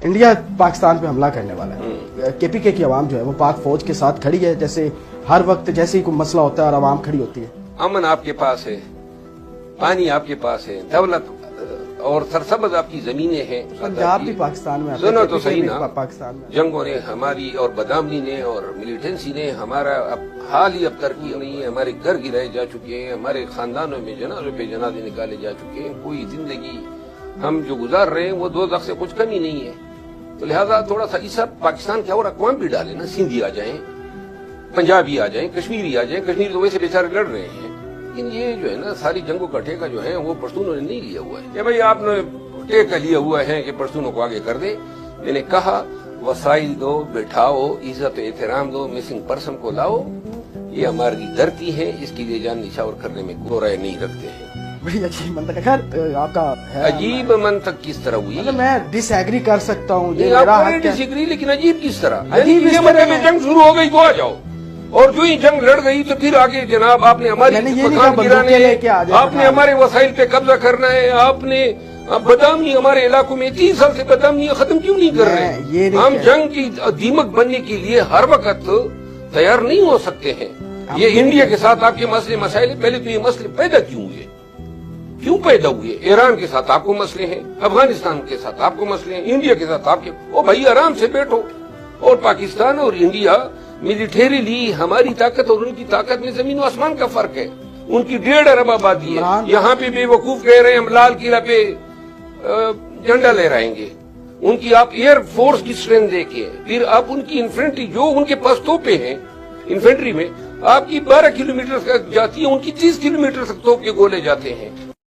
India Pakistan पे हमला करने वाला है, केपीके की आवाम जो है वो पाक फौज के साथ खड़ी है, जैसे हर वक्त जैसे ही कोई मसला होता है और आवाम खड़ी होती है। अमन आपके पास है, पानी आपके पास है, दौलत और सरसब्ज आपकी जमीनें हैं। पंजाब भी पाकिस्तान में, सुनो तो सही ना, पाकिस्तान में जंगों ने हमारी और बदामी ने और मिलिटेंसी ने हमारा अब हाल ही अब तरक्की नहीं है, हमारे घर गिराए जा चुके हैं, हमारे खानदानों में जनाजों पे जनाजे निकाले जा चुके हैं। कोई जिंदगी हम जो गुजार रहे हैं वो दोज़ख से कुछ कमी नहीं है। तो लिहाजा थोड़ा सा इस पाकिस्तान के और अक़वाम भी डाले ना, सिंधी आ जाएं, पंजाबी आ जाएं, कश्मीरी आ जाएं। कश्मीर तो वैसे बेचारे लड़ रहे हैं, लेकिन ये जो है ना सारी जंगों का ठेका जो है वो पश्तूनों ने नहीं लिया हुआ है। भाई आपने ठेका लिया हुआ है कि पश्तूनों को आगे कर दे। मैंने कहा वसाइल दो, बैठाओ, इज्जत एहतराम दो, मिसिंग पर्सन को लाओ। ये हमारी धरती है, इसके लिए जान निछावर करने में कोई राय नहीं रखते हैं। बड़ी अजीब मंतक, खैर आपका अजीब मंतक किस तरह हुई? मतलब मैं डिसएग्री कर सकता हूँ, डिसएग्री, लेकिन अजीब किस तरह? अजीब इस तरह में जंग शुरू हो गई तो आ जाओ, और जो ही जंग लड़ गई तो फिर आगे जनाब आपने हमारी मकान गिराने, आपने हमारे वसाइल पे कब्जा करना है, आपने बदामी हमारे इलाकों में 30 साल से बदामी खत्म क्यों नहीं कर रहे हैं? हम जंग की दीमक बनने के लिए हर वक्त तैयार नहीं हो सकते हैं। ये इंडिया के साथ आपके मसले मसाइल, पहले तो ये मसले पैदा क्यों हुए, क्यों पैदा हुए? ईरान के साथ आपको मसले हैं, अफगानिस्तान के साथ आपको मसले हैं, इंडिया के साथ आपके। ओ भाई आराम से बैठो। और पाकिस्तान और इंडिया मिलिटेरीली हमारी ताकत और उनकी ताकत में जमीन और आसमान का फर्क है। उनकी 1.5 अरब आबादी है, यहाँ पे बेवकूफ कह रहे हैं हम लाल किला पे झंडा लहराएंगे। उनकी आप एयर फोर्स की स्ट्रेंथ देखिए, फिर आप उनकी इन्फेंट्री जो उनके पास तोपे हैं, इन्फेंट्री में आपकी 12 किलोमीटर तक जाती है, उनकी 30 किलोमीटर तक तोप के गोले जाते हैं।